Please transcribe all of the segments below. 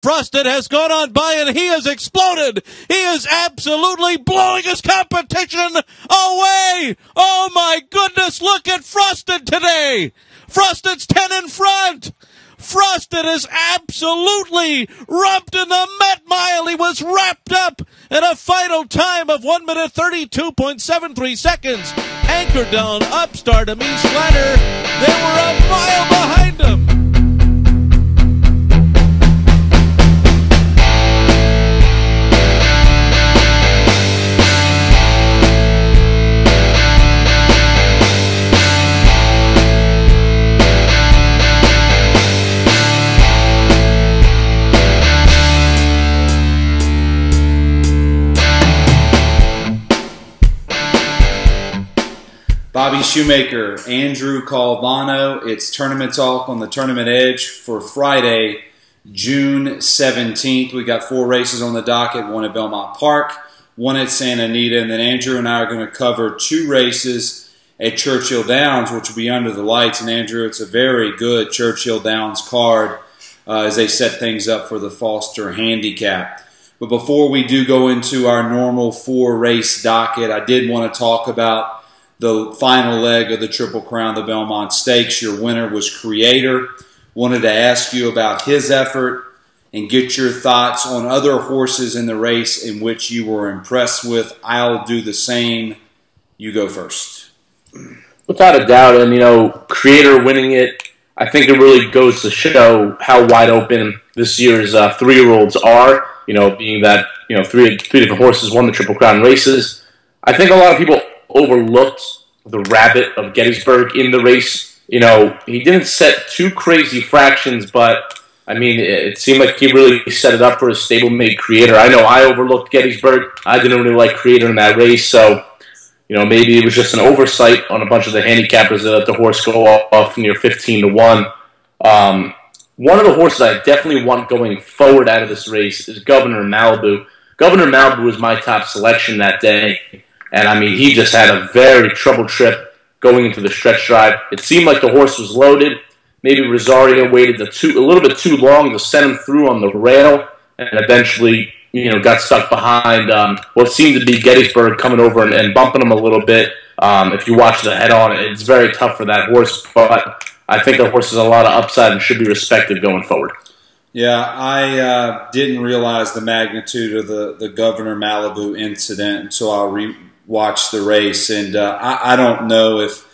Frosted has gone on by and he has exploded. He is absolutely blowing his competition away. Oh my goodness, look at Frosted today. Frosted's 10 in front. Frosted is absolutely rubbed in the Met Mile. He was wrapped up in a final time of 1 minute 32.73 seconds. Anchored down Upstart of East Ladder. They were a mile behind him. Bobby Shoemaker, Andrew Calvano. It's Tournament Talk on the Tournament Edge for Friday, June 17th. We got 4 races on the docket, one at Belmont Park, one at Santa Anita, and then Andrew and I are going to cover 2 races at Churchill Downs, which will be under the lights. And Andrew, it's a very good Churchill Downs card as they set things up for the Foster Handicap. But before we do go into our normal 4-race docket, I did want to talk about the final leg of the Triple Crown, the Belmont Stakes. Your winner was Creator. Wanted to ask you about his effort and get your thoughts on other horses in the race in which you were impressed with. I'll do the same. You go first. Without a doubt, and Creator winning it, I think it really goes to show how wide open this year's 3-year-olds are. Being that 3 different horses won the Triple Crown races. I think a lot of people overlooked the Rabbit of Gettysburg in the race. He didn't set too crazy fractions, but it seemed like he really set it up for his stablemate Creator. I know I overlooked Gettysburg. I didn't really like Creator in that race, so maybe it was just an oversight on a bunch of the handicappers that let the horse go off near 15-1. One of the horses I definitely want going forward out of this race is Governor Malibu. Governor Malibu was my top selection that day. And, he just had a very troubled trip going into the stretch drive. It seemed like the horse was loaded. Maybe Rosario waited a little bit too long to send him through on the rail and eventually, got stuck behind what seemed to be Gettysburg coming over and bumping him a little bit. If you watch the head-on, it's very tough for that horse. But I think the horse has a lot of upside and should be respected going forward. Yeah, I didn't realize the magnitude of the Governor Malibu incident until I watched the race, and I don't know if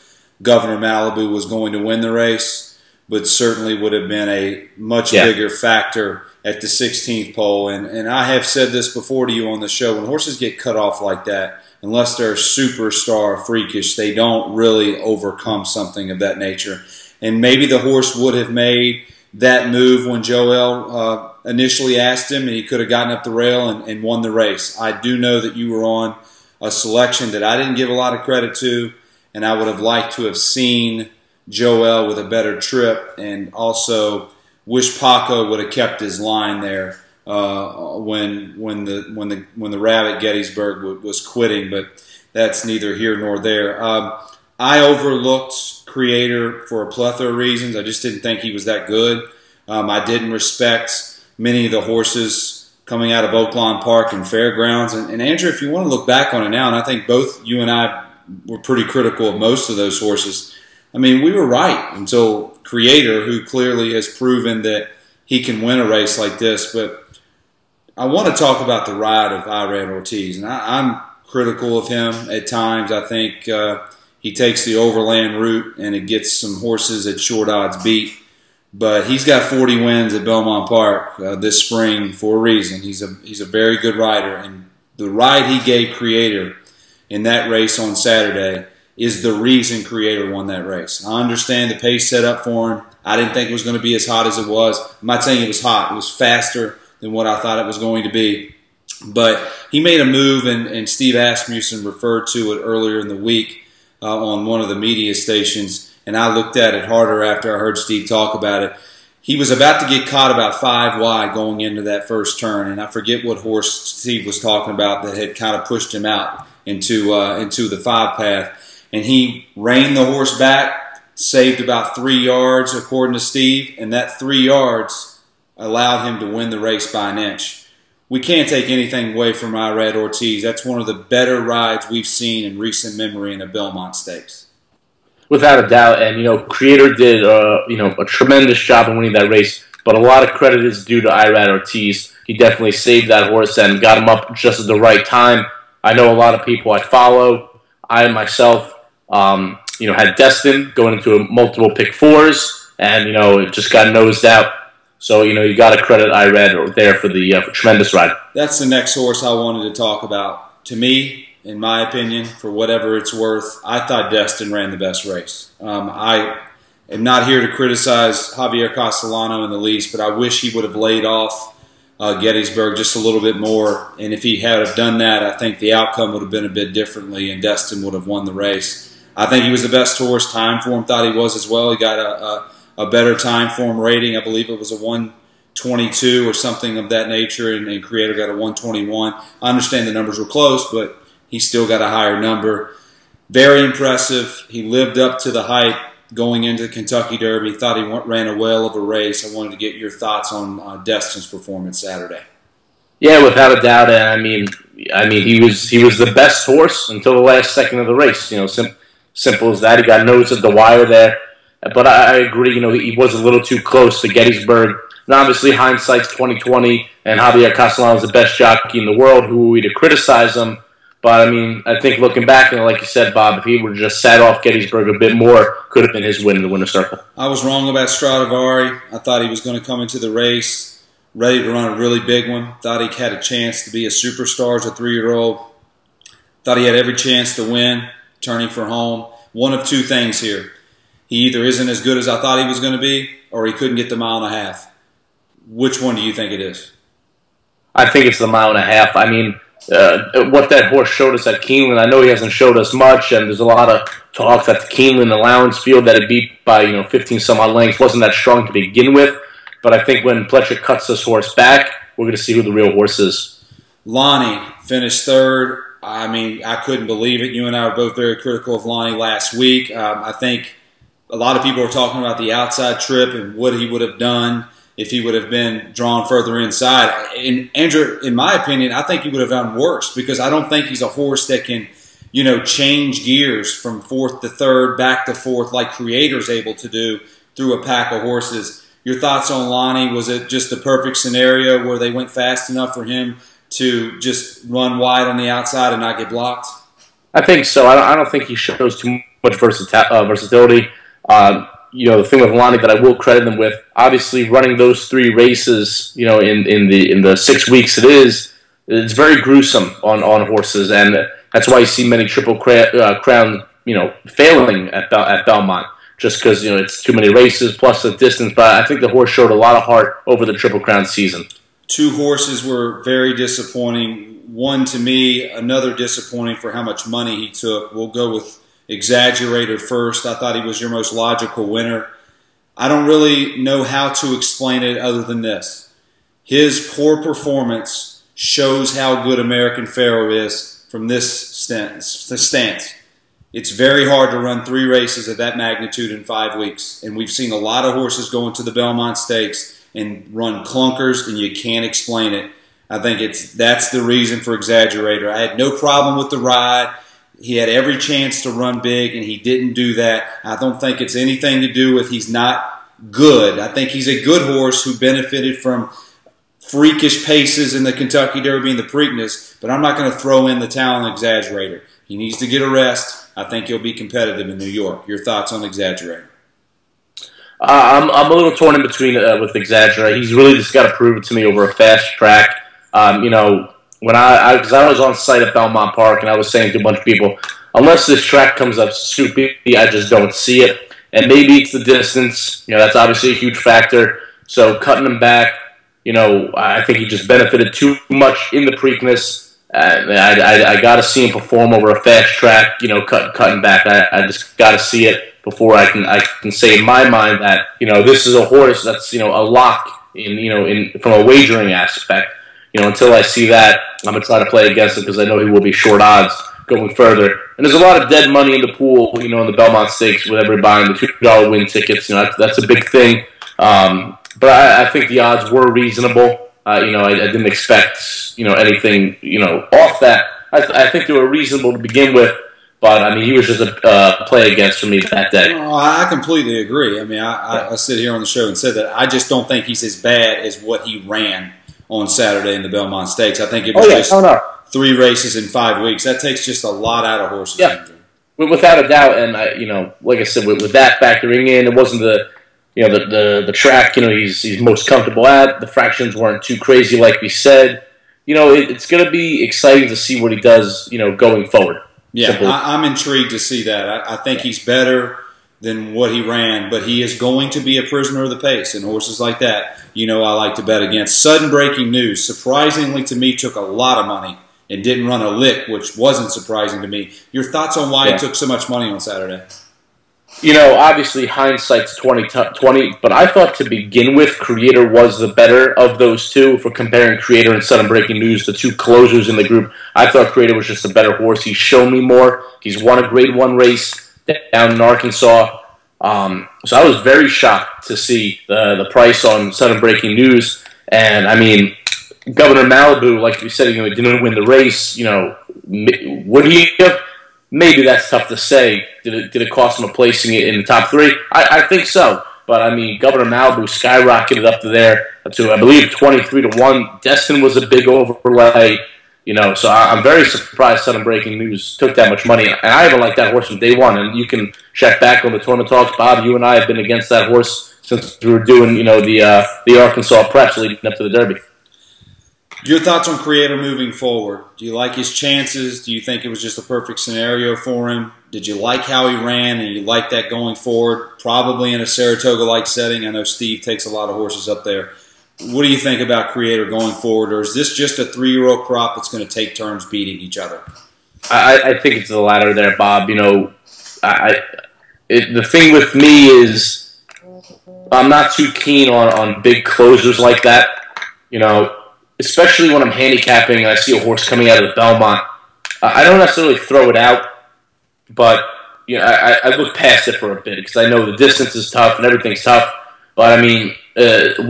Governor Malibu was going to win the race, but certainly would have been a much bigger factor at the 16th pole. And I have said this before to you on the show, when horses get cut off like that, unless they're superstar freakish, they don't really overcome something of that nature. And maybe the horse would have made that move when Joel initially asked him, and he could have gotten up the rail and won the race. I do know that you were on a selection that I didn't give a lot of credit to, and I would have liked to have seen Joel with a better trip, and also wish Paco would have kept his line there when the Rabbit Gettysburg was quitting, but that's neither here nor there. I overlooked Creator for a plethora of reasons. I just didn't think he was that good. I didn't respect many of the horses coming out of Oaklawn Park and Fairgrounds. And Andrew, if you want to look back on it now, and I think both you and I were pretty critical of most of those horses, we were right until Creator, who clearly has proven that he can win a race like this. But I want to talk about the ride of Irad Ortiz. And I'm critical of him at times. I think he takes the overland route and it gets some horses at short odds beat. But he's got 40 wins at Belmont Park this spring for a reason. He's a very good rider, and the ride he gave Creator in that race on Saturday is the reason Creator won that race. I understand the pace set up for him. I didn't think it was going to be as hot as it was. I'm not saying it was hot. It was faster than what I thought it was going to be. But he made a move, and Steve Asmussen referred to it earlier in the week on one of the media stations. And I looked at it harder after I heard Steve talk about it. He was about to get caught about 5 wide going into that first turn, and I forget what horse Steve was talking about that had kind of pushed him out into the 5 path. And he reined the horse back, saved about 3 yards according to Steve, and that 3 yards allowed him to win the race by an inch. We can't take anything away from Irad Ortiz. That's one of the better rides we've seen in recent memory in the Belmont Stakes. Without a doubt, and Creator did a tremendous job in winning that race, but a lot of credit is due to Irad Ortiz. He definitely saved that horse and got him up just at the right time. I know a lot of people I follow. I myself, had Destin going into multiple pick fours, and it just got nosed out. So you got to credit Irad there for the tremendous ride. That's the next horse I wanted to talk about. To me, in my opinion, for whatever it's worth, I thought Destin ran the best race. I am not here to criticize Javier Castellano in the least, but I wish he would have laid off Gettysburg just a little bit more. And if he had done that, I think the outcome would have been a bit differently, and Destin would have won the race. I think he was the best horse. Time Form thought he was as well. He got a better Time Form rating. I believe it was a 122 or something of that nature, and Creator got a 121. I understand the numbers were close, but he still got a higher number. Very impressive. He lived up to the hype going into the Kentucky Derby. Thought he ran a whale of a race. I wanted to get your thoughts on Destin's performance Saturday. Yeah, without a doubt. And he was the best horse until the last second of the race. Simple as that. He got nosed at the wire there. But I agree. He was a little too close to Gettysburg. And obviously, hindsight's 20/20, and Javier Castellano is the best jockey in the world. Who are we to criticize him? But, I think looking back, and like you said, Bob, if he would have just sat off Gettysburg a bit more, could have been his win in the winner's circle. I was wrong about Stradivari. I thought he was going to come into the race ready to run a really big one. Thought he had a chance to be a superstar as a 3-year-old. Thought he had every chance to win, turning for home. One of two things here. He either isn't as good as I thought he was going to be, or he couldn't get the 1.5 miles. Which one do you think it is? I think it's the 1.5 miles. What that horse showed us at Keeneland, I know he hasn't showed us much, and there's a lot of talks at the Keeneland allowance field that it beat by 15 some odd lengths. Wasn't that strong to begin with, but I think when Pletcher cuts this horse back, we're going to see who the real horse is. Lonnie finished third. I couldn't believe it. You and I were both very critical of Lonnie last week. I think a lot of people are talking about the outside trip and what he would have done if he would have been drawn further inside. And Andrew, in my opinion, I think he would have done worse, because I don't think he's a horse that can, change gears from fourth to third, back to fourth, like Creator's able to do through a pack of horses. Your thoughts on Lonnie? Was it just the perfect scenario where they went fast enough for him to just run wide on the outside and not get blocked? I think so. I don't think he shows too much versatility. The thing with Lonnie that I will credit him with, obviously running those 3 races, in the 6 weeks it's very gruesome on horses, and that's why you see many Triple Crown, failing at Belmont, just because it's too many races plus the distance. But I think the horse showed a lot of heart over the Triple Crown season. 2 horses were very disappointing. One to me, another disappointing for how much money he took. We'll go with Exaggerator first. I thought he was your most logical winner. I don't really know how to explain it other than this. His poor performance shows how good American Pharoah is from this stance. It's very hard to run 3 races of that magnitude in 5 weeks. And we've seen a lot of horses go into the Belmont Stakes and run clunkers, and you can't explain it. I think that's the reason for Exaggerator. I had no problem with the ride. He had every chance to run big, and he didn't do that. I don't think it's anything to do with he's not good. I think he's a good horse who benefited from freakish paces in the Kentucky Derby and the Preakness, but I'm not going to throw in the talent Exaggerator. He needs to get a rest. I think he'll be competitive in New York. Your thoughts on Exaggerator? I'm a little torn in between with Exaggerator. He's really just got to prove it to me over a fast track. Because I was on site at Belmont Park, and I was saying to a bunch of people, unless this track comes up soupy, I just don't see it. And maybe it's the distance. That's obviously a huge factor. So cutting him back, I think he just benefited too much in the Preakness. I got to see him perform over a fast track. Cutting back. I just got to see it before I can say in my mind that this is a horse that's a lock from a wagering aspect. Until I see that, I'm going to try to play against it, because I know he will be short odds going further. And there's a lot of dead money in the pool, in the Belmont Stakes with everybody buying the $2 win tickets. That's a big thing. but I think the odds were reasonable. I didn't expect anything off that. I think they were reasonable to begin with. But, I mean, he was just a play against for me that day. Oh, I completely agree. I mean, I sit here on the show and said that I just don't think he's as bad as what he ran on Saturday in the Belmont Stakes. I think it was 3 races in 5 weeks. That takes just a lot out of horses. Yeah, without a doubt. And, like I said, with that factoring in, it wasn't the track, he's most comfortable at. The fractions weren't too crazy, like we said. It's going to be exciting to see what he does, going forward. Yeah, I'm intrigued to see that. I think he's better than what he ran, but he is going to be a prisoner of the pace, and horses like that, I like to bet against. Sudden Breaking News, surprisingly to me, took a lot of money and didn't run a lick, which wasn't surprising to me. Your thoughts on why it took so much money on Saturday? Obviously hindsight's 20/20, but I thought to begin with, Creator was the better of those two. For comparing Creator and Sudden Breaking News, the 2 closers in the group, I thought Creator was just a better horse. He's shown me more. He's won a Grade 1 race down in Arkansas. So I was very shocked to see the price on Sudden Breaking News. And, I mean, Governor Malibu, like we said, he didn't win the race. Would he have? Maybe that's tough to say. Did it cost him a placing in the top 3? I think so. But, I mean, Governor Malibu skyrocketed up to there to, I believe, 23-1. Destin was a big overlay. So I'm very surprised Sudden Breaking News took that much money. And I haven't liked that horse from day one. And you can check back on the Tournament Talks. Bob, you and I have been against that horse since we were doing, the Arkansas preps leading up to the Derby. Your thoughts on Creator moving forward? Do you like his chances? Do you think it was just a perfect scenario for him? Did you like how he ran and you like that going forward? Probably in a Saratoga-like setting. I know Steve takes a lot of horses up there. What do you think about Creator going forward? Or is this just a 3-year-old crop that's going to take turns beating each other? I think it's the latter there, Bob. The thing with me is I'm not too keen on big closers like that. Especially when I'm handicapping and I see a horse coming out of the Belmont. I don't necessarily throw it out, but I look past it for a bit because I know the distance is tough and everything's tough. But, I mean,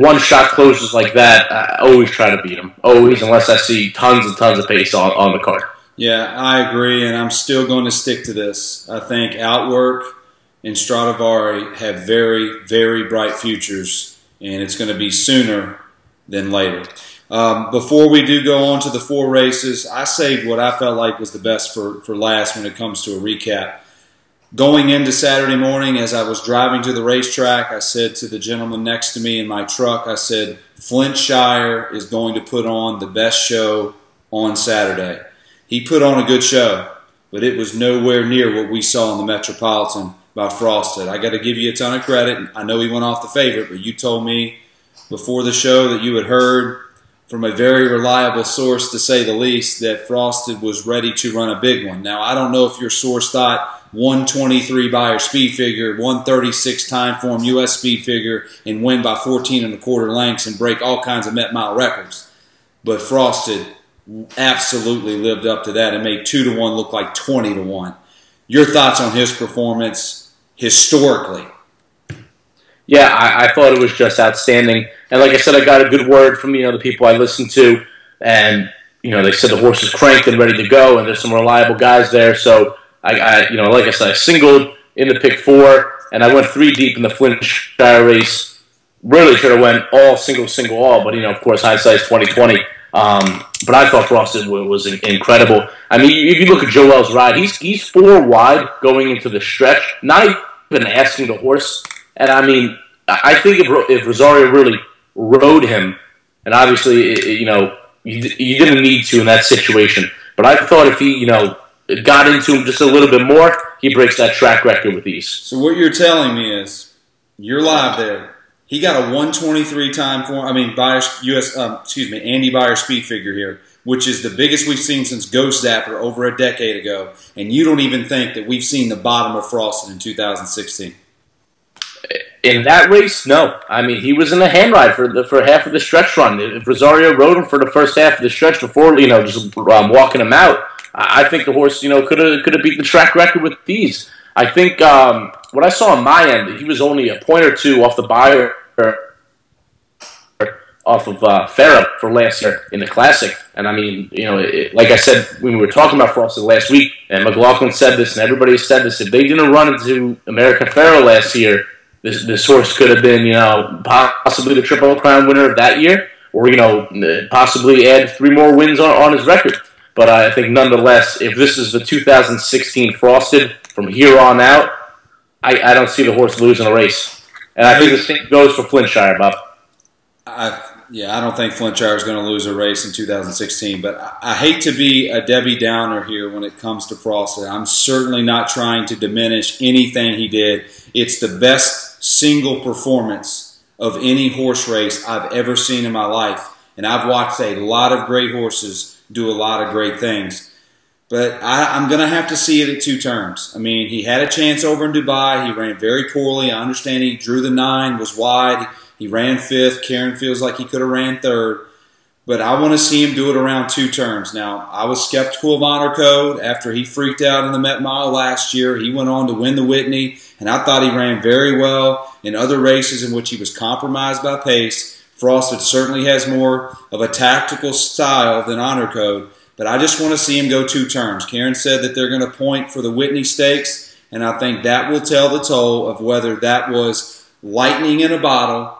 one-shot closers like that, I always try to beat them. Always, unless I see tons and tons of pace on the card. Yeah, I agree, and I'm still going to stick to this. I think Outwork and Stradivari have very, very bright futures, and it's going to be sooner than later. Before we do go on to the 4 races, I saved what I felt like was the best for last when it comes to a recap. Going into Saturday morning, as I was driving to the racetrack, I said to the gentleman next to me in my truck, I said, Flintshire is going to put on the best show on Saturday. He put on a good show, but it was nowhere near what we saw in the Metropolitan by Frosted. I got to give you a ton of credit. I know he went off the favorite, but you told me before the show that you had heard from a very reliable source, to say the least, that Frosted was ready to run a big one. Now, I don't know if your source thought 123 Beyer speed figure, 136 time form U.S. speed figure, and win by 14 1/4 lengths and break all kinds of Met Mile records. But Frosted absolutely lived up to that and made 2-1 look like 20-1. Your thoughts on his performance historically? Yeah, I thought it was just outstanding. And like I said, I got a good word from the people I listened to, and they said the horse is cranked and ready to go, and there's some reliable guys there. So I like I said, I singled in the pick 4, and I went 3 deep in the Flintshire race. Really should have went all single all, but of course hindsight's 20/20. But I thought Frosted was incredible. I mean, if you look at Joel's ride, he's 4 wide going into the stretch, not even asking the horse. And I mean, I think if Rosario really rode him, and obviously, you didn't need to in that situation. But I thought if he, got into him just a little bit more, he breaks that track record with ease. So what you're telling me is, you're live there. He got a 123 time form. I mean, Andy Beyer speed figure here, which is the biggest we've seen since Ghost Zapper over a decade ago. And you don't even think that we've seen the bottom of Frosted in 2016. In that race, no. I mean, he was in a hand ride for half of the stretch run. If Rosario rode him for the first half of the stretch before, just walking him out, I think the horse, could have beat the track record with these. I think what I saw on my end, he was only a point or 2 off the Beyer Farah for last year in the Classic. And I mean, like I said when we were talking about Frosted last week, and McLaughlin said this, and everybody said this, if they didn't run into American Pharoah last year, this horse could have been, possibly the Triple Crown winner of that year, or, possibly add 3 more wins on his record. But I think nonetheless, if this is the 2016 Frosted from here on out, I don't see the horse losing a race. And I think the same goes for Flintshire, Bob. I don't think Flintshire is going to lose a race in 2016, but I hate to be a Debbie Downer here when it comes to Frosted. I'm certainly not trying to diminish anything he did. It's the best single performance of any horse race I've ever seen in my life, and I've watched a lot of great horses do a lot of great things. But I'm going to have to see it at 2 turns. I mean, he had a chance over in Dubai. He ran very poorly. I understand he drew the 9, was wide. He ran 5th. Karen feels like he could have ran 3rd. But I want to see him do it around 2 turns. Now, I was skeptical of Honor Code after he freaked out in the Met Mile last year. He went on to win the Whitney, and I thought he ran very well in other races in which he was compromised by pace. Frosted certainly has more of a tactical style than Honor Code, but I just want to see him go 2 turns. Karen said that they're going to point for the Whitney Stakes, and I think that will tell the toll of whether that was lightning in a bottle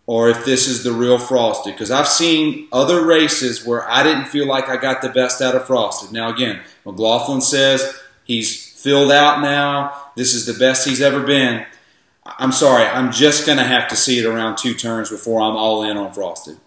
or if this is the real Frosted. Because I've seen other races where I didn't feel like I got the best out of Frosted. Now again, McLaughlin says he's filled out now. This is the best he's ever been. I'm sorry, I'm just going to have to see it around 2 turns before I'm all in on Frosted.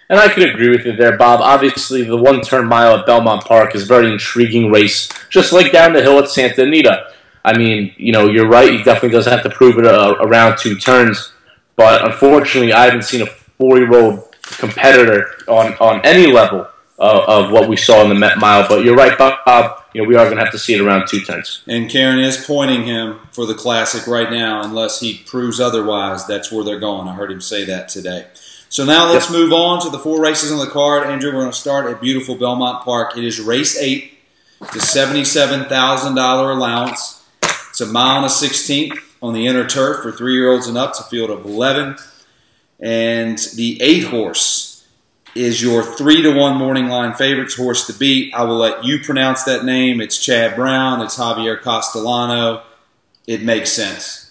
And I could agree with you there, Bob. Obviously, the 1-turn mile at Belmont Park is a very intriguing race, just like down the hill at Santa Anita. I mean, you're right. He definitely doesn't have to prove it around 2 turns. But unfortunately, I haven't seen a 4-year-old competitor on any level of what we saw in the Met Mile. But you're right, Bob. We are going to have to see it around 2 turns. And Karen is pointing him for the Classic right now, unless he proves otherwise. That's where they're going. I heard him say that today. So now let's move on to the 4 races on the card. Andrew, we're going to start at beautiful Belmont Park. It is race 8, the $77,000 allowance. It's 1 1/16 on the inner turf for 3-year-olds and up. It's a field of 11. And the 8 horse is your 3-to-1 morning line favorites horse to beat. I will let you pronounce that name. It's Chad Brown. It's Javier Castellano. It makes sense.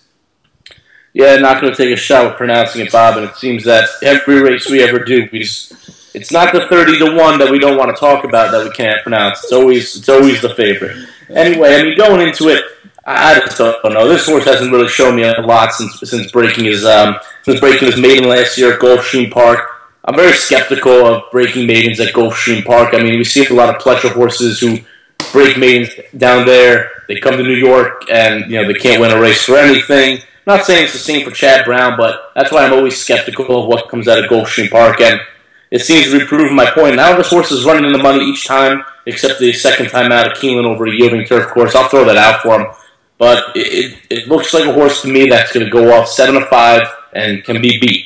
Yeah, not going to take a shot with pronouncing it, Bob, and it seems that every race we ever do, it's not the 30-to-1 that we don't want to talk about that we can't pronounce. It's always the favorite. Anyway, I mean, going into it, I just don't know. This horse hasn't really shown me a lot since breaking his maiden last year at Gulfstream Park. I'm very skeptical of breaking maidens at Gulfstream Park. I mean, we see a lot of Pletcher horses who break maidens down there. They come to New York and they can't win a race for anything. I'm not saying it's the same for Chad Brown, but that's why I'm always skeptical of what comes out of Gulfstream Park, and it seems to be proving my point. Now this horse is running in the money each time, except the second time out of Keeneland over a yielding turf course. I'll throw that out for him. But it looks like a horse to me that's going to go off 7-5 and can be beat.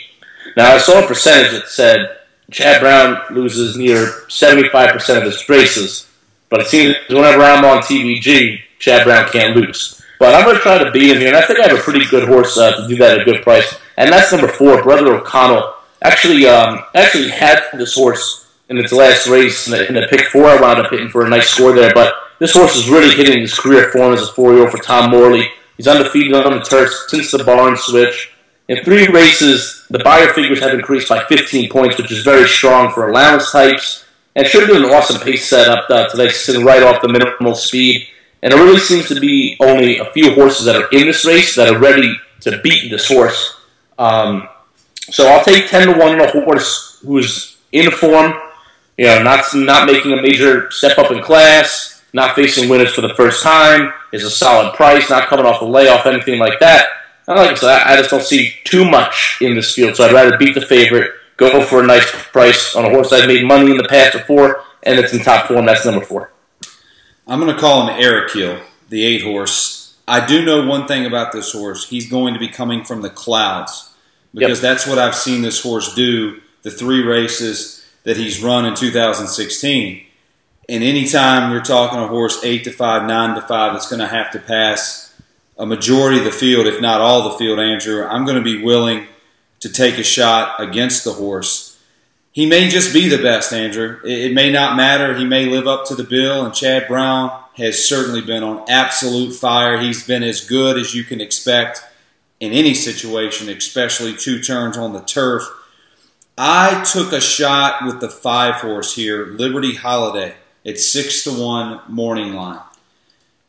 Now, I saw a percentage that said Chad Brown loses near 75% of his races, but it seems whenever I'm on TVG, Chad Brown can't lose. But I'm going to try to beat him here, and I think I have a pretty good horse to do that at a good price. And that's number 4, Brother O'Connell. Actually had this horse in its last race in the pick 4. I wound up hitting for a nice score there, but this horse is really hitting his career form as a 4-year-old for Tom Morley. He's undefeated on the turf since the barn switch. In 3 races, the Beyer figures have increased by 15 points, which is very strong for allowance types. And should do an awesome pace setup today, sitting right off the minimal speed. And there really seems to be only a few horses that are in this race that are ready to beat this horse. So I'll take 10-1 on a horse who's in form, not making a major step up in class, not facing winners for the first time, is a solid price, not coming off a layoff, anything like that. And like I said, I just don't see too much in this field, so I'd rather beat the favorite, go for a nice price on a horse I've made money in the past before, and it's in top form. That's number 4. I'm going to call him Eric Hill, the 8 horse. I do know one thing about this horse. He's going to be coming from the clouds because that's what I've seen this horse do the 3 races that he's run in 2016. And anytime you're talking a horse 8-5, 9-5 that's going to have to pass a majority of the field, if not all the field, Andrew, I'm going to be willing to take a shot against the horse. He may just be the best, Andrew. It may not matter. He may live up to the bill, and Chad Brown has certainly been on absolute fire. He's been as good as you can expect in any situation, especially 2 turns on the turf. I took a shot with the 5-horse here, Liberty Holiday, at 6-1 morning line.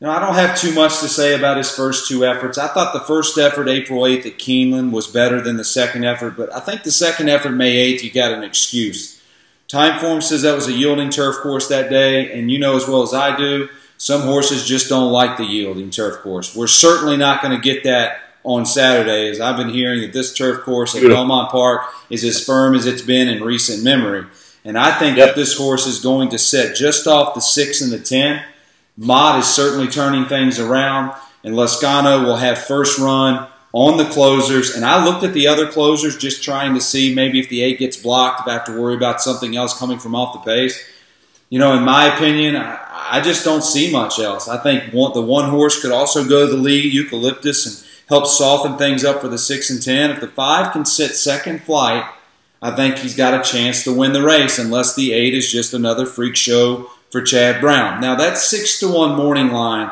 I don't have too much to say about his first 2 efforts. I thought the first effort, April 8th at Keeneland, was better than the second effort, but I think the second effort, May 8th, you got an excuse. Timeform says that was a yielding turf course that day, and you know as well as I do, some horses just don't like the yielding turf course. We're certainly not going to get that on Saturday, as I've been hearing that this turf course at Belmont Park is as firm as it's been in recent memory. And I think that this horse is going to set just off the 6 and the 10. Mott is certainly turning things around, and Lezcano will have first run on the closers. And I looked at the other closers just trying to see maybe if the 8 gets blocked, if I have to worry about something else coming from off the pace. In my opinion, I just don't see much else. I think the 1 horse could also go to the lead, Eucalyptus, and help soften things up for the 6 and 10. If the 5 can sit second flight, I think he's got a chance to win the race, unless the 8 is just another freak show for Chad Brown. Now, that 6-1 morning line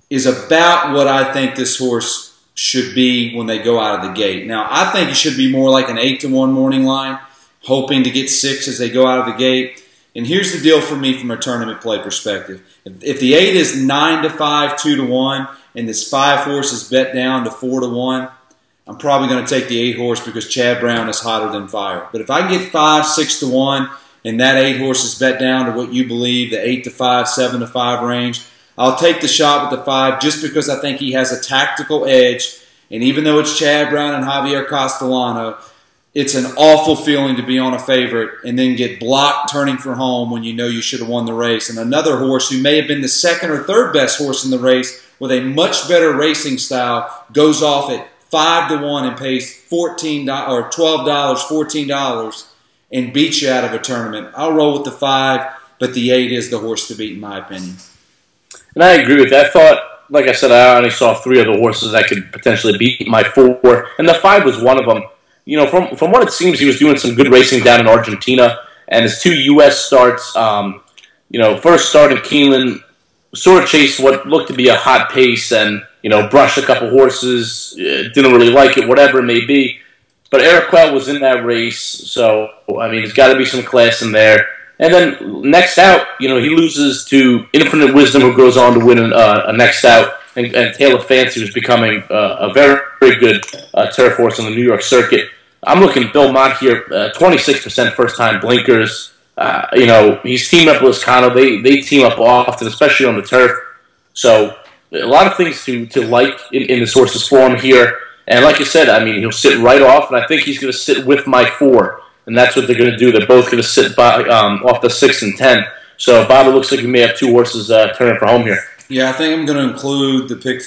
is about what I think this horse should be when they go out of the gate. Now, I think it should be more like an 8-1 morning line, hoping to get 6 as they go out of the gate. And here's the deal for me from a tournament play perspective. If the 8 is 9-5, 2-1, and this 5 horse is bet down to 4-1, I'm probably going to take the 8 horse because Chad Brown is hotter than fire. But if I get 5, 6-1, and that 8 horse is bet down to what you believe, the 8-5, 7-5 range, I'll take the shot with the 5 just because I think he has a tactical edge. And even though it's Chad Brown and Javier Castellano, it's an awful feeling to be on a favorite and then get blocked turning for home when you know you should have won the race. And another horse who may have been the 2nd or 3rd best horse in the race with a much better racing style goes off at 5-1 and pays $14 or $12, $14 and beats you out of a tournament. I'll roll with the 5, but the 8 is the horse to beat in my opinion. And I agree with that. I thought, like I said, I only saw 3 other horses that could potentially beat my 4, and the 5 was one of them. From what it seems, he was doing some good racing down in Argentina, and his 2 U.S. starts, first start in Keeneland, sort of chased what looked to be a hot pace and, brushed a couple horses, didn't really like it, whatever it may be. But Eric Quell was in that race, so, there's got to be some class in there. And then next out, he loses to Infinite Wisdom, who goes on to win a next out, and Taylor Fancy, who's becoming a very, very good turf horse on the New York circuit. I'm looking at Bill Mott here, 26% first-time blinkers. He's teamed up with Lezcano. They team up often, especially on the turf. So a lot of things to like in this horse's form here. And like I said, he'll sit right off, and I think he's going to sit with my 4. And that's what they're going to do. They're both going to sit by, off the 6 and 10. So, Bob, it looks like we may have 2 horses turning for home here. Yeah, I think I'm going to include the pick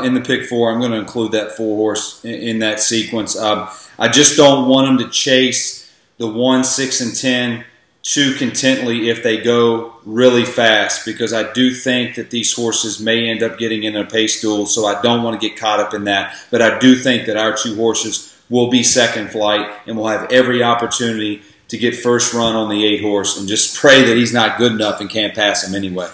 in the pick 4. I'm going to include that 4 horse in that sequence. I just don't want them to chase the 1, 6, and 10 too contently if they go really fast, because I do think that these horses may end up getting in a pace duel, so I don't want to get caught up in that. But I do think that our 2 horses will be second flight and will have every opportunity to get first run on the 8 horse, and just pray that he's not good enough and can't pass him anyway.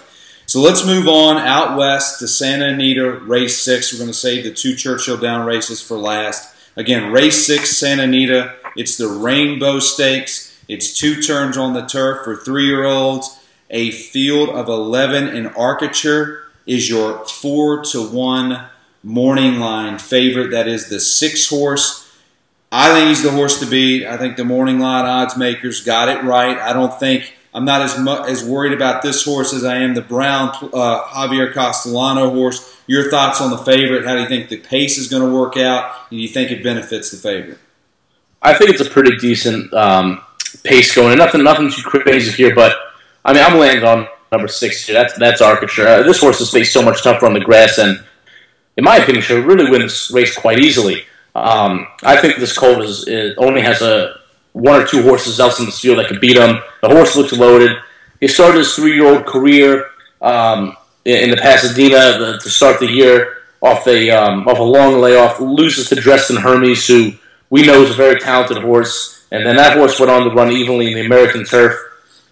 So let's move on out west to Santa Anita, race 6. We're going to save the 2 Churchill Down races for last. Again, race 6, Santa Anita. It's the Rainbow Stakes. It's 2 turns on the turf for 3-year-olds. A field of 11 in Arcature is your 4-1 morning line favorite. That is the 6 horse. I think he's the horse to beat. I think the morning line odds makers got it right. I'm not as worried about this horse as I am the Brown Javier Castellano horse. Your thoughts on the favorite? How do you think the pace is going to work out? And do you think it benefits the favorite? I think it's a pretty decent pace going. Nothing too crazy here, but I'm landing on number 6 here. That's Arcature. This horse has faced so much tougher on the grass, and in my opinion, should really win this race quite easily. I think this colt only has 1 or 2 horses else in this field that could beat him. The horse looks loaded. He started his 3-year-old career in the Pasadena to start the year off a long layoff. Loses to Dresden Hermes, who we know is a very talented horse. and then that horse went on to run evenly in the American Turf.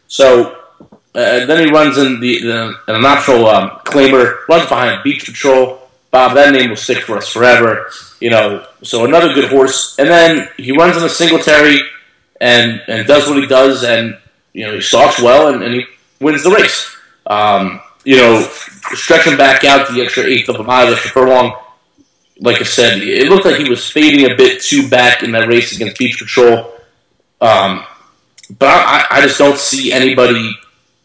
So then he runs in an optional claimer, runs behind Beach Patrol. Bob, that name will stick for us forever. So another good horse. And then he runs in a Singletary and does what he does, and he stalks well and he wins the race. Stretching back out the extra eighth of a mile, the extra furlong, like I said, it looked like he was fading a bit too back in that race against Beach Patrol. But I just don't see anybody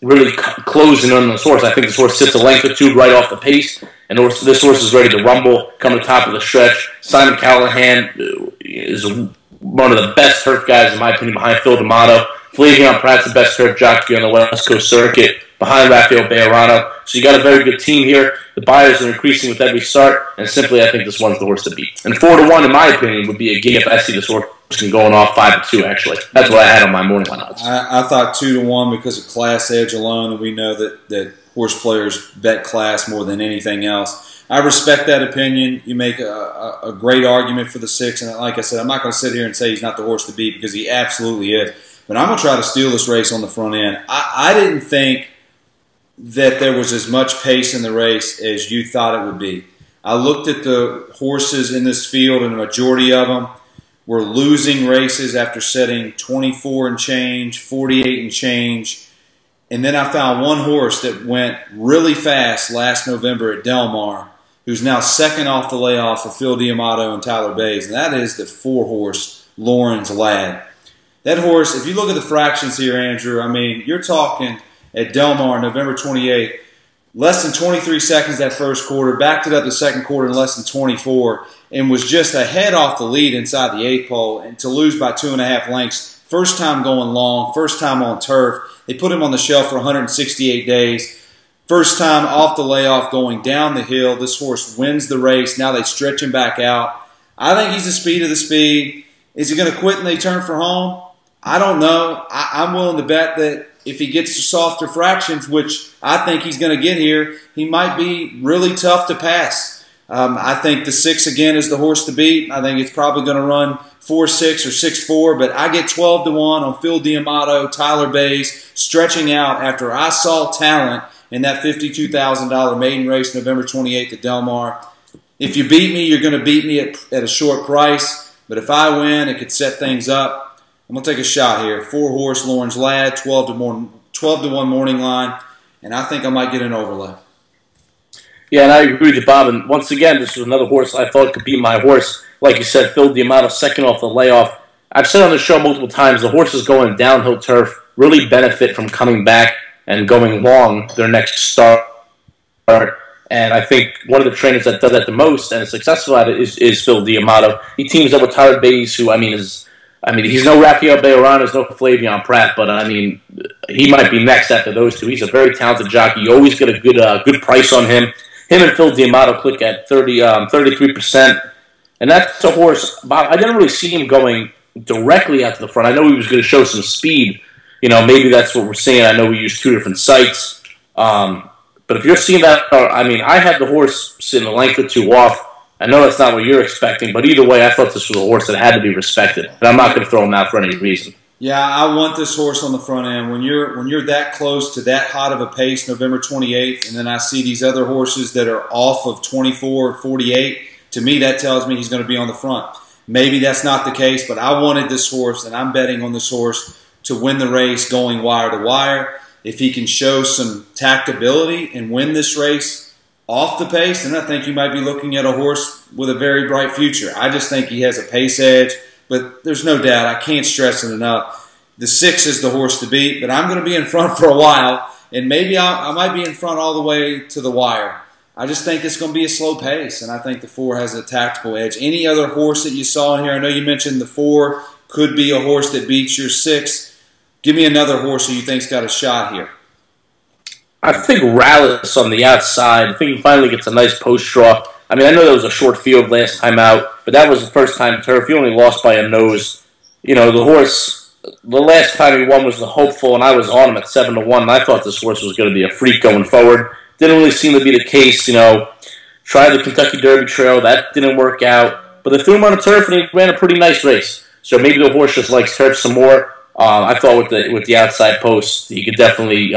really closing on this horse. I think this horse sits a length or two right off the pace, and this horse is ready to rumble, come to the top of the stretch. Simon Callahan is one of the best turf guys, in my opinion, behind Phil D'Amato. Flavion Pratt's the best turf jockey on the West Coast circuit, behind Rafael Bejarano. So you got a very good team here. The buyers are increasing with every start, and simply I think this one's the horse to beat. And 4-1, in my opinion, would be a game if I see this horse going off 5-2, actually. That's what I had on my morning line odds. I thought 2-1 because of class edge alone, and we know that horse players bet class more than anything else. I respect that opinion. You make a great argument for the 6, and like I said, I'm not going to sit here and say he's not the horse to beat because he absolutely is. But I'm going to try to steal this race on the front end. I didn't think that there was as much pace in the race as you thought it would be. I looked at the horses in this field, and the majority of them were losing races after setting 24 and change, 48 and change. And then I found one horse that went really fast last November at Del Mar, who's now second off the layoff for Phil D'Amato and Tyler Bays, and that is the 4-horse Lawrence Lad. That horse, if you look at the fractions here, Andrew, I mean, you're talking at Del Mar, November 28th, less than 23 seconds that first quarter, backed it up the second quarter in less than 24, and was just a head off the lead inside the 8th pole, and to lose by 2.5 lengths. First time going long, first time on turf. They put him on the shelf for 168 days. First time off the layoff going down the hill. This horse wins the race. Now they stretch him back out. I think he's the speed of the speed. Is he going to quit and they turn for home? I don't know. I'm willing to bet that if he gets to softer fractions, which I think he's going to get here, he might be really tough to pass. I think the 6 again is the horse to beat. I think it's probably going to run 4-6 or 6-4, but I get 12-1 on Phil D'Amato, Tyler Bays, stretching out after I saw talent in that $52,000 maiden race November 28th at Del Mar. If you beat me, you're going to beat me at a short price, but if I win, it could set things up. I'm going to take a shot here. 4-horse Lawrence Lad, 12-1 morning line, and I think I might get an overlay. Yeah, and I agree with you, Bob. And once again, this was another horse I thought could beat my horse. Like you said, Phil D'Amato, second off the layoff. I've said on the show multiple times, the horses going downhill turf really benefit from coming back and going long their next start. And I think one of the trainers that does that the most and is successful at it is Phil D'Amato. He teams up with Tyler Bays, who, he's no Rafael Bejarano, he's no Flavion Pratt, but he might be next after those two. He's a very talented jockey. You always get a good price on him. Him and Phil D'Amato click at 33%. And that's a horse, Bob, I didn't really see him going directly out to the front. I know he was going to show some speed. Maybe that's what we're seeing. I know we use two different sites. But if you're seeing that, I had the horse sitting a length or two off. I know that's not what you're expecting, but either way, I thought this was a horse that had to be respected. And I'm not going to throw him out for any reason. Yeah, I want this horse on the front end. When you're that close to that hot of a pace, November 28th, and then I see these other horses that are off of 24 or 48, to me that tells me he's going to be on the front. Maybe that's not the case, but I wanted this horse, and I'm betting on this horse to win the race going wire to wire. If he can show some tactability and win this race off the pace, then I think you might be looking at a horse with a very bright future. I just think he has a pace edge. But there's no doubt, I can't stress it enough. The 6 is the horse to beat, but I'm going to be in front for a while, and maybe I might be in front all the way to the wire. I just think it's going to be a slow pace, and I think the 4 has a tactical edge. Any other horse that you saw in here, I know you mentioned the 4 could be a horse that beats your 6. Give me another horse who you think's got a shot here. I think Rallis on the outside. I think he finally gets a nice post draw. I know there was a short field last time out, but that was the first time turf. He only lost by a nose. The horse, the last time he won was the Hopeful, and I was on him at 7-1, and I thought this horse was going to be a freak going forward. Didn't really seem to be the case. Tried the Kentucky Derby Trail. That didn't work out. But they threw him on the turf, and he ran a pretty nice race. So maybe the horse just likes turf some more. I thought with the outside post, he could definitely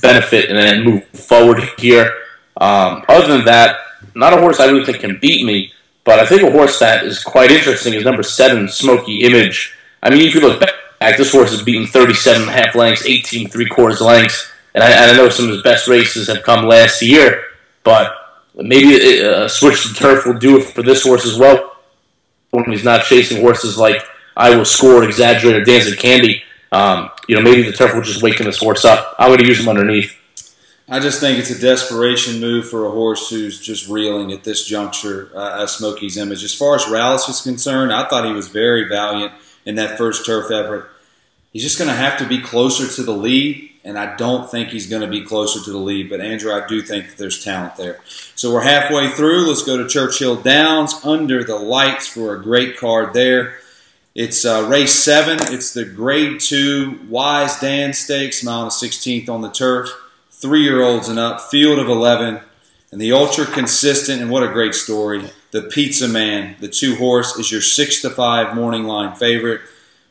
benefit and then move forward here. Other than that, not a horse I really think can beat me, but I think a horse that is quite interesting is number 7, Smoky Image. I mean, if you look back, this horse has beaten 37.5 lengths, 18 3/4 lengths, and I know some of his best races have come last year, but maybe a switch to turf will do it for this horse as well. When he's not chasing horses like I Will Score, Exaggerate, or Dancing Candy, maybe the turf will just waken this horse up. I'm going to use him underneath. I just think it's a desperation move for a horse who's just reeling at this juncture, as Smokey's Image. As far as Rallis is concerned, I thought he was very valiant in that first turf effort. He's just going to have to be closer to the lead, and I don't think he's going to be closer to the lead. But, Andrew, I do think that there's talent there. So we're halfway through. Let's go to Churchill Downs, Under the Lights, for a great card there. It's race 7. It's the Grade 2 Wise Dan Stakes, mile and 1/16 on the turf. 3-year-olds and up, field of 11, and the ultra consistent, and what a great story, the Pizza Man, the 2-horse, is your 6-5 morning line favorite.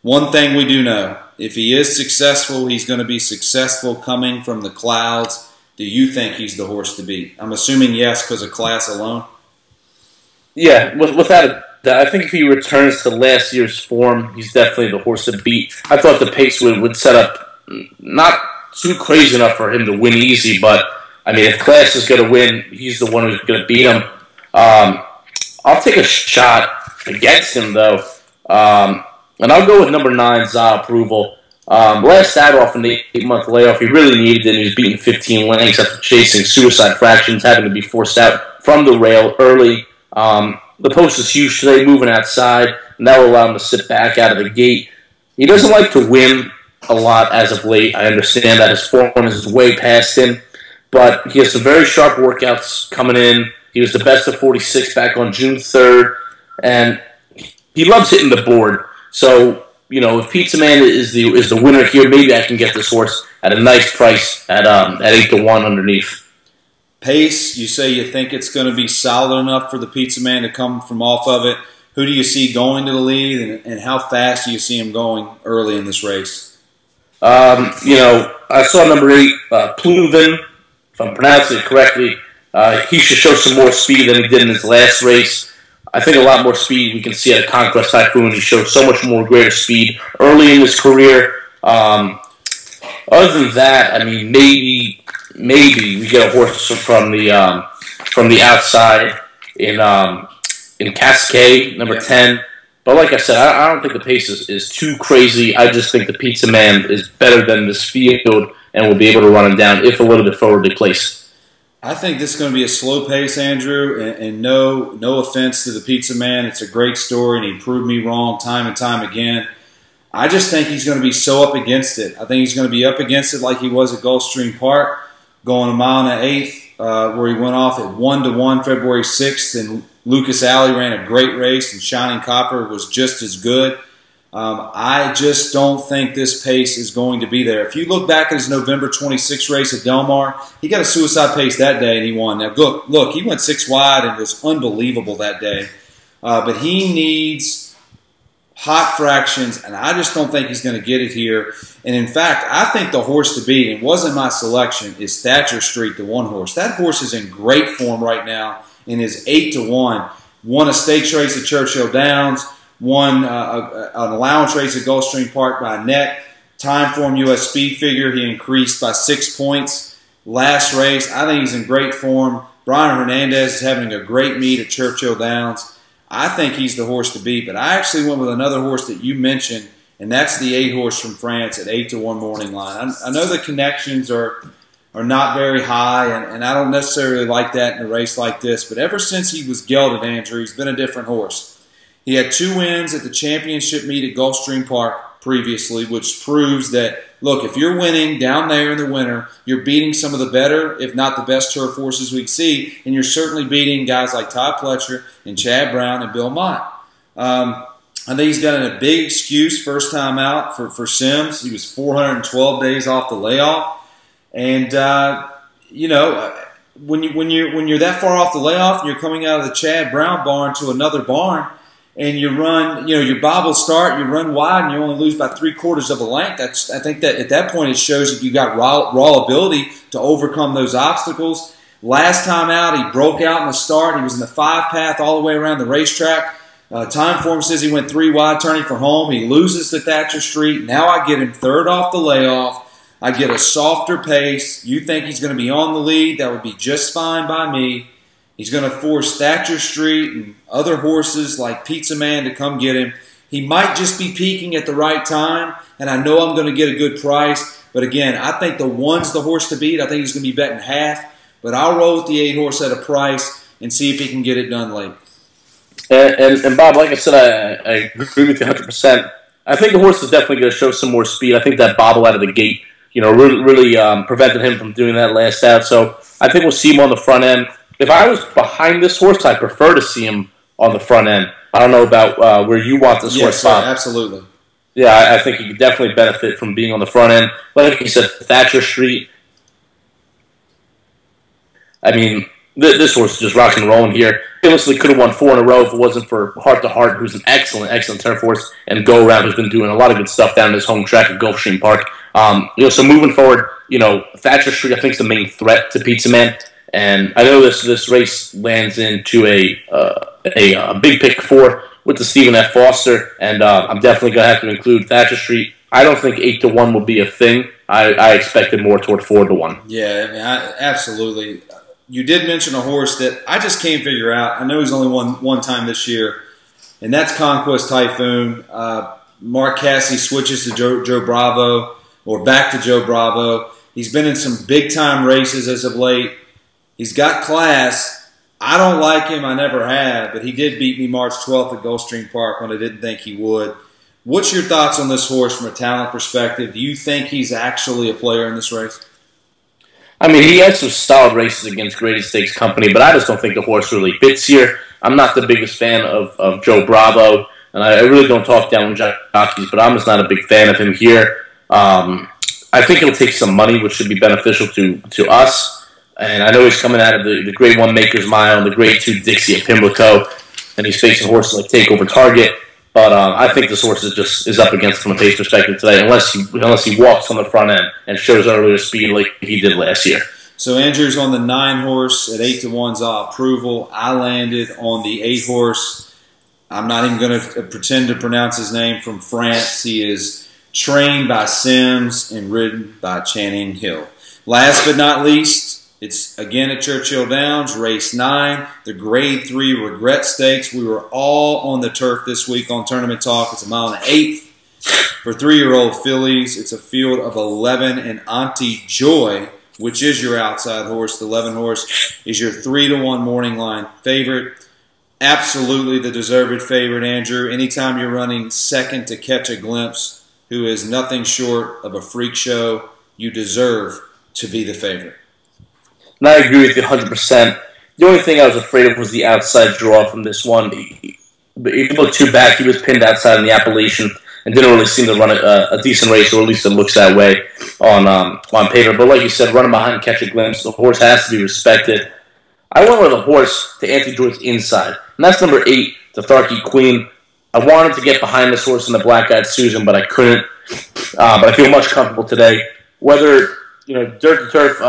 One thing we do know, if he is successful, he's going to be successful coming from the clouds. Do you think he's the horse to beat? I'm assuming yes, because of class alone. Yeah, without a doubt. I think if he returns to last year's form, he's definitely the horse to beat. I thought the pace would set up not too crazy enough for him to win easy, but I mean, if class is going to win, he's the one who's going to beat him. I'll take a shot against him, though, and I'll go with number 9, Za Approval. Last start off in the 8-month layoff, he really needed it. He was beating 15 lengths after chasing Suicide Fractions, having to be forced out from the rail early. The post is huge today, moving outside, and that will allow him to sit back out of the gate. He doesn't like to win a lot as of late. I understand that his form is way past him, but he has some very sharp workouts coming in. He was the best of 46 back on June 3rd, and he loves hitting the board. So, if Pizza Man is the winner here, maybe I can get this horse at a nice price at 8-1 underneath. Pace, you say you think it's going to be solid enough for the Pizza Man to come from off of it. Who do you see going to the lead, and how fast do you see him going early in this race? I saw number 8, Pluvin, if I'm pronouncing it correctly. He should show some more speed than he did in his last race. I think a lot more speed we can see at Conquest Typhoon. He showed so much more greater speed early in his career. Other than that, I mean, maybe we get a horse from the outside in Cascade, number 10. But like I said, I don't think the pace is too crazy. I just think the Pizza Man is better than this field and will be able to run him down if a little bit forwardly placed. I think this is going to be a slow pace, Andrew, and no offense to the Pizza Man. It's a great story, and he proved me wrong time and time again. I just think he's going to be so up against it. I think he's going to be up against it like he was at Gulfstream Park, going a mile and an 1/8, where he went off at 1-1 February 6th, and Lucas Alley ran a great race, and Shining Copper was just as good. I just don't think this pace is going to be there. If you look back at his November 26th race at Del Mar, he got a suicide pace that day, and he won. Now, look, he went 6 wide and was unbelievable that day. But he needs hot fractions, and I just don't think he's going to get it here. And, in fact, I think the horse to beat, and wasn't my selection, is Thatcher Street, the 1-horse. That horse is in great form right now and is 8-1. Won a stakes race at Churchill Downs, won an allowance race at Gulfstream Park by a neck. Timeform U.S. Speed Figure, he increased by 6 points. Last race, I think he's in great form. Brian Hernandez is having a great meet at Churchill Downs. I think he's the horse to beat, but I actually went with another horse that you mentioned, and that's the 8-horse from France at 8-1 morning line. I know the connections are not very high, and I don't necessarily like that in a race like this, but ever since he was gelded, Andrew, he's been a different horse. He had 2 wins at the championship meet at Gulfstream Park previously, which proves that, look, if you're winning down there in the winter, you're beating some of the better, if not the best turf horses we see, and you're certainly beating guys like Todd Pletcher and Chad Brown and Bill Mott. I think he's got a big excuse first time out for Sims. He was 412 days off the layoff. And, when you're that far off the layoff and you're coming out of the Chad Brown barn to another barn, and you run, your bobble start, you run wide, and you only lose by 3/4 of a length. I think that at that point it shows that you got raw ability to overcome those obstacles. Last time out, he broke out in the start. He was in the 5-path all the way around the racetrack. Timeform says he went 3 wide, turning for home. He loses to Thatcher Street. Now I get him 3rd off the layoff. I get a softer pace. You think he's going to be on the lead? That would be just fine by me. He's going to force Thatcher Street and other horses like Pizza Man to come get him. He might just be peaking at the right time, and I know I'm going to get a good price. But again, I think the 1's the horse to beat. I think he's going to be betting half. But I'll roll with the 8 horse at a price and see if he can get it done late. And Bob, like I said, I agree with you 100%. I think the horse is definitely going to show some more speed. I think that bobble out of the gate, really prevented him from doing that last out. So I think we'll see him on the front end. If I was behind this horse, I'd prefer to see him on the front end. I don't know about where you want this horse, Bob. Yes, absolutely. Yeah, I think he could definitely benefit from being on the front end. Like you said, Thatcher Street. I mean, this horse is just rock and rolling here. Realistically, could have won 4 in a row if it wasn't for Heart to Heart, who's an excellent turf horse, and Go Around, who's been doing a lot of good stuff down in his home track at Gulfstream Park. So moving forward, Thatcher Street, I think, is the main threat to Pizza Man. And I know this race lands into a big pick 4 with the Stephen F. Foster, and I'm definitely going to have to include Thatcher Street. I don't think 8-1 will be a thing. I expected more toward 4-1. Yeah, I mean, absolutely. You did mention a horse that I just can't figure out. I know he's only won one time this year, and that's Conquest Typhoon. Mark Casse switches to Joe Bravo, or back to Joe Bravo. He's been in some big-time races as of late. He's got class. I don't like him. I never have, but he did beat me March 12th at Gulfstream Park when I didn't think he would. What's your thoughts on this horse from a talent perspective? Do you think he's actually a player in this race? I mean, he had some solid races against Grady Stakes Company, but I just don't think the horse really fits here. I'm not the biggest fan of Joe Bravo, and I really don't talk down jockeys, but I'm just not a big fan of him here. I think he'll take some money, which should be beneficial to us. And I know he's coming out of the Grade 1 Maker's Mile and the Grade 2 Dixie at Pimlico, and he's facing horses like Takeover Target. But I think this horse is up against from a pace perspective today, unless he walks on the front end and shows earlier speed like he did last year. So Andrew's on the 9 horse at 8-1's approval. I landed on the 8 horse. I'm not even going to pretend to pronounce his name, from France. He is trained by Sims and ridden by Channing Hill. Last but not least, it's again at Churchill Downs, race 9, the Grade 3 Regret Stakes. We were all on the turf this week on Tournament Talk. It's a 1.8 for 3-year-old fillies. It's a field of 11, and Auntie Joy, which is your outside horse, the 11 horse, is your 3-1 morning line favorite. Absolutely the deserved favorite, Andrew. Anytime you're running second to Catch a Glimpse, who is nothing short of a freak show, you deserve to be the favorite. And I agree with you 100%. The only thing I was afraid of was the outside draw from this one. But if you look too back, he was pinned outside in the Appalachian and didn't really seem to run a decent race, or at least it looks that way on paper. But like you said, running behind Catch a Glimpse, the horse has to be respected. I went with a horse to Auntie Joy's inside, and that's number 8, the Tharky Queen. I wanted to get behind this horse in the Black-Eyed Susan, but I couldn't. But I feel much comfortable today. Whether, dirt to turf,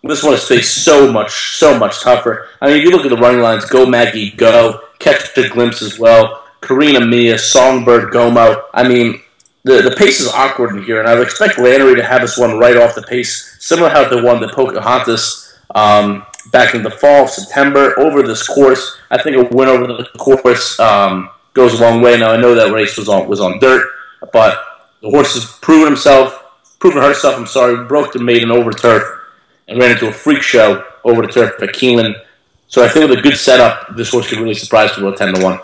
this one is faced so much tougher. I mean, if you look at the running lines, Go Maggie Go, Catch a Glimpse as well, Karina Mia, Songbird Gomo. I mean, the pace is awkward in here, and I would expect Lannery to have this one right off the pace, similar to how they won the Pocahontas back in the fall, September, over this course. I think a win over the course goes a long way. Now, I know that race was on dirt, but the horse has proven herself, broke the maiden over turf, and ran into a freak show over the turf at Keeneland. So I think with a good setup, this horse could really surprise people at 10-1.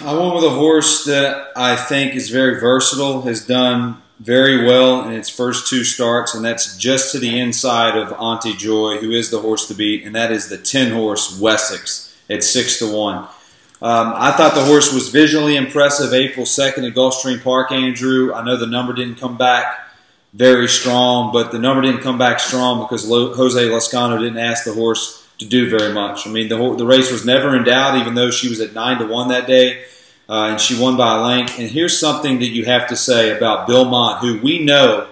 I went with a horse that I think is very versatile, has done very well in its first 2 starts, and that's just to the inside of Auntie Joy, who is the horse to beat, and that is the 10-horse Wessex at 6-1. I thought the horse was visually impressive April 2nd at Gulfstream Park, Andrew. I know the number didn't come back very strong, but the number didn't come back strong because Jose Lascano didn't ask the horse to do very much. I mean, the race was never in doubt, even though she was at 9-1 that day. and she won by a length. And here's something that you have to say about Bill Mott, who we know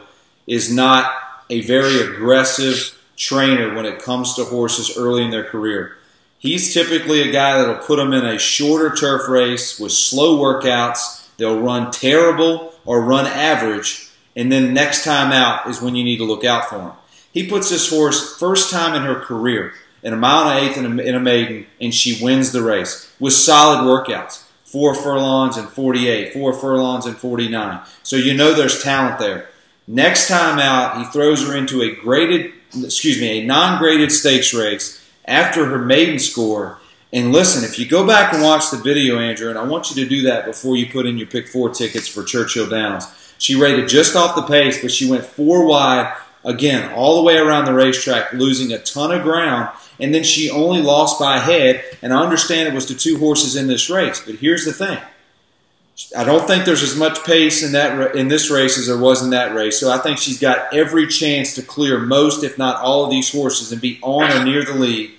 is not a very aggressive trainer when it comes to horses early in their career. He's typically a guy that will put them in a shorter turf race with slow workouts. They'll run terrible or run average, and then next time out is when you need to look out for him. He puts this horse first time in her career in a mile and an eighth in a maiden, and she wins the race with solid workouts. 4 furlongs and 48, 4 furlongs and 49. So you know there's talent there. Next time out, he throws her into a non-graded stakes race after her maiden score. And listen, if you go back and watch the video, Andrew, and I want you to do that before you put in your pick 4 tickets for Churchill Downs. She rated just off the pace, but she went 4 wide, again, all the way around the racetrack, losing a ton of ground. And then she only lost by a head, and I understand it was to 2 horses in this race. But here's the thing. I don't think there's as much pace in this race as there was in that race. So I think she's got every chance to clear most, if not all, of these horses and be on or near the lead.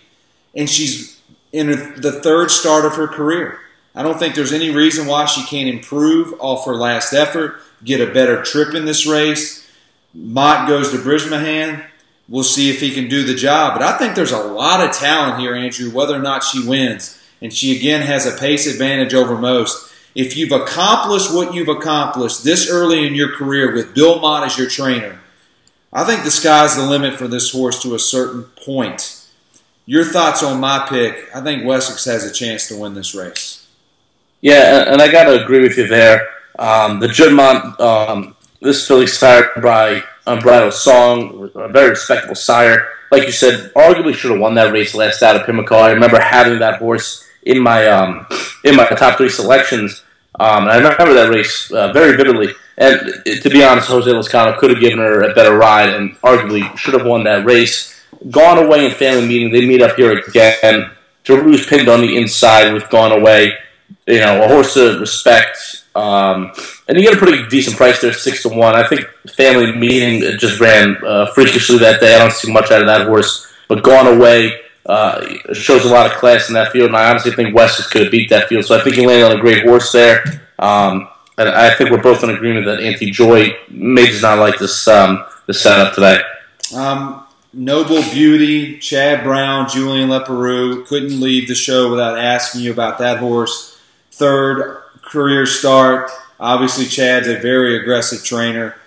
And she's in the 3rd start of her career. I don't think there's any reason why she can't improve off her last effort, get a better trip in this race. Mott goes to Brisbane. We'll see if he can do the job. But I think there's a lot of talent here, Andrew, whether or not she wins. And she, again, has a pace advantage over most. If you've accomplished what you've accomplished this early in your career with Bill Mott as your trainer, I think the sky's the limit for this horse to a certain point. Your thoughts on my pick? I think Wessex has a chance to win this race. Yeah, and I got to agree with you there. The Juddmonte, this filly sired by Unbridled Song, a very respectable sire. Like you said, arguably should have won that race last out of Pimlico. I remember having that horse in my top 3 selections, and I remember that race very vividly. And to be honest, Jose Lezcano could have given her a better ride and arguably should have won that race. Gone Away in Family Meeting, they meet up here again. Giroux's pinned on the inside with Gone Away. You know, a horse of respect. And you get a pretty decent price there, 6-1. I think Family Meeting just ran freakishly that day. I don't see much out of that horse. But Gone Away shows a lot of class in that field, and I honestly think Wessex could have beat that field. So I think he landed on a great horse there. And I think we're both in agreement that Auntie Joy may just not like this setup today. Noble Beauty, Chad Brown, Julian Leparoux. Couldn't leave the show without asking you about that horse. 3rd career start. Obviously, Chad's a very aggressive trainer.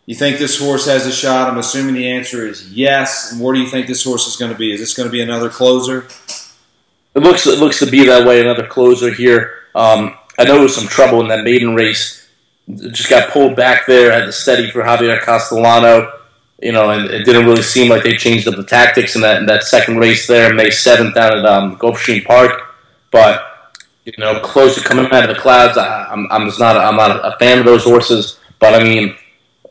You think this horse has a shot? I'm assuming the answer is yes. And where do you think this horse is going to be? Is this going to be another closer? It looks to be that way, another closer here. I know there was some trouble in that maiden race. It just got pulled back there, had to steady for Javier Castellano. You know, and it didn't really seem like they changed up the tactics in that second race there, May 7th down at Gulfstream Park. But you know, closer coming out of the clouds, I'm not a fan of those horses. But I mean,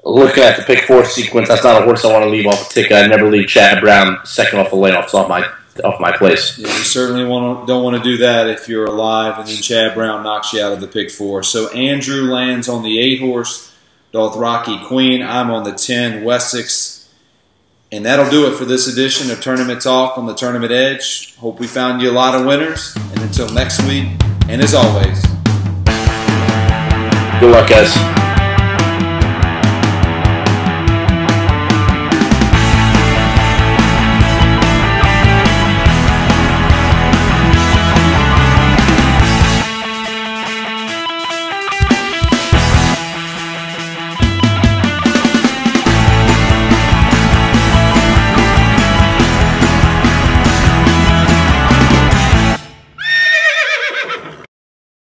looking at the pick 4 sequence, that's not a horse I want to leave off a ticket. I'd never leave Chad Brown second off the layoffs off my place. Yeah, you certainly don't want to do that if you're alive, and then Chad Brown knocks you out of the pick 4. So Andrew lands on the 8 horse. Dothraki Queen. I'm on the 10, Wessex. And that'll do it for this edition of Tournament Talk on the Tournament Edge. Hope we found you a lot of winners. And until next week, and as always, good luck, guys.